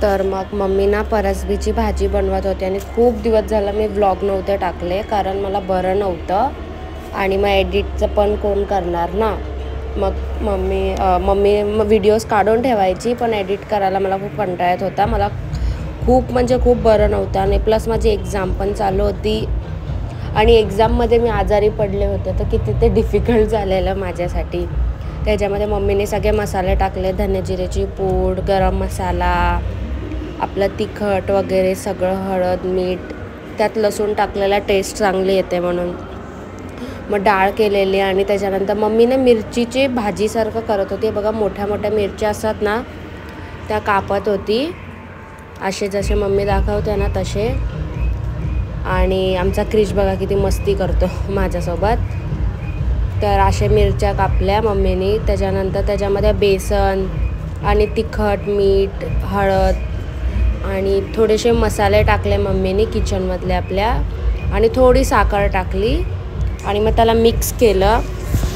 तर मग मम्मी ना परसबीची भाजी बनवत होती आणि खूप दिवस झाला मी व्लॉग नव्हते टाकले कारण मला बरं नव्हतं आणि मग एडिटचं पण कोण करणार ना. मग मम्मी व्हिडिओज काढून ठेवायची पण एडिट करायला मला खूप कंटाळा येत होता. मला खूप म्हणजे खूप बरं नव्हतं आणि प्लस माझी एक्झाम पण चालू होती आणि एक्झाममध्ये मी आजारी पडले होते तर किती ते डिफिकल्ट झालेलं माझ्यासाठी. त्याच्यामध्ये मम्मीने सगळे मसाले टाकले, धने जिरेची पूड, गरम मसाला, आपलं तिखट वगैरे सगळं, हळद मीठ, त्यात लसूण टाकलेला टेस्ट चांगली येते म्हणून. मग डाळ केलेली आणि त्याच्यानंतर मम्मीने मिरचीची भाजीसारखं करत होती. बघा मोठ्या मोठ्या मिरच्या असतात ना त्या कापत होती असे जसे मम्मी दाखवते ना तसे. आणि आमचा क्रिश बघा किती मस्ती करतो माझ्यासोबत. तर अशा मिरच्या कापल्या मम्मीने. त्याच्यानंतर त्याच्यामध्ये बेसन आणि तिखट, मीठ, हळद आणि थोडेसे मसाले टाकले मम्मीने किचनमधले आपल्या आणि थोडी साखर टाकली आणि मग त्याला मिक्स केलं.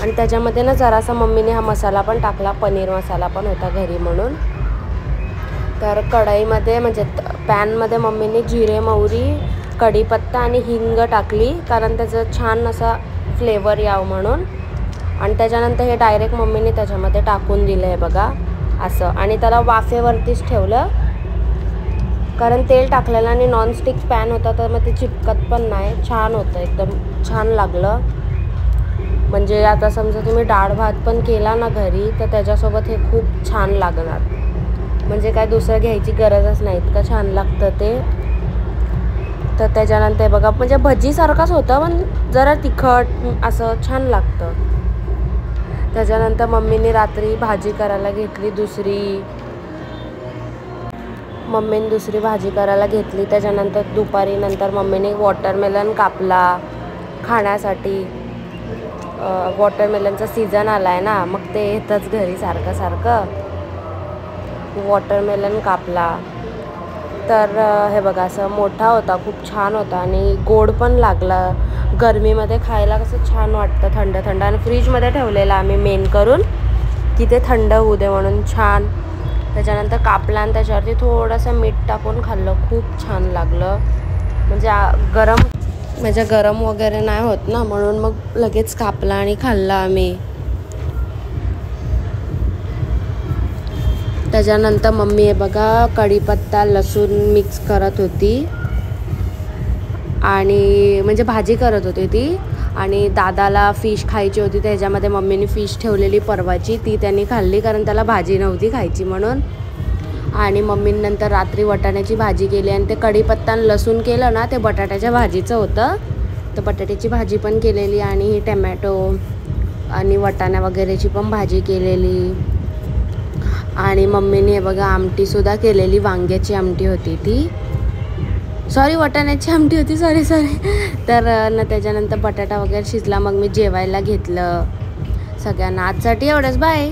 आणि त्याच्यामध्ये ना जरासा मम्मीने हा मसाला पण टाकला, पनीर मसाला पण होता घरी म्हणून. तर कढईमध्ये म्हणजे पॅनमध्ये मम्मीने जिरे, मोहरी, कढीपत्ता आणि हिंग टाकली कारण त्याचं छान असा फ्लेवर यावं म्हणून. आणि त्याच्यानंतर हे डायरेक्ट मम्मीने त्याच्यामध्ये टाकून दिलं आहे बघा असं. आणि त्याला वाफेवरतीच ठेवलं कारण तेल टाकलेलं आणि नॉनस्टिक पॅन होता तर मग ते चिपकत पण नाही, छान होतं, एकदम छान लागलं. म्हणजे आता समजा तुम्ही डाळ भात पण केला ना घरी तर त्याच्यासोबत हे खूप छान लागणार. म्हणजे काय दुसरं घ्यायची गरजच नाही, इतकं छान लागतं ते. तर त्याच्यानंतर बघा म्हणजे भजीसारखंच होतं पण जरा तिखट असं छान लागतं. त्याच्यानंतर मम्मीने रात्री भाजी करायला घेतली मम्मीने दुसरी भाजी करायला घेतली. त्याच्यानंतर दुपारी नंतर मम्मीने वॉटरमेलन कापला खाण्यासाठी. वॉटरमेलनचा सीझन आला आहे ना मग ते येतंच घरी सारखं सारखं. वॉटरमेलन कापला तर हे बघा असं मोठा होता, खूप छान होता आणि गोड पण लागला. गरमीमध्ये खायला कसं छान वाटतं थंड थंड. आणि फ्रीजमध्ये ठेवलेलं आम्ही मेन करून की ते थंड होऊ दे म्हणून छान. त्याच्यानंतर कापला आणि त्याच्यावरती थोडंसं मीठ टाकून खाल्लं, खूप छान लागलं. म्हणजे गरम वगैरे नाही होत ना म्हणून मग लगेच कापला आणि खाल्ला आम्ही. त्याच्यानंतर मम्मी हे बघा कढीपत्ता लसूण मिक्स करत होती आणि म्हणजे भाजी करत होती ती. आणि दादाला फिश खायची होती त्याच्यामध्ये मम्मीने फिश ठेवलेली परवाची, ती त्यांनी खाल्ली कारण त्याला भाजी नव्हती खायची म्हणून. आणि मम्मीने नंतर रात्री वाटाण्याची भाजी केली आणि ते कढीपत्ता आणि लसूण केलं ना ते बटाट्याच्या भाजीचं होतं. तर बटाट्याची भाजी पण केलेली आणि ही टमॅटो आणि वाटाणा वगैरेची पण भाजी केलेली. आणि मम्मीने हे बघा आमटीसुद्धा केलेली, वांग्याची आमटी होती ती, वाटाण्याची आमटी होती सॉरी. तर न त्याच्यानंतर बटाटा वगैरे शिजला मग मी जेवायला घेतलं सगळ्यांना. आजसाठी एवढंच, बाय.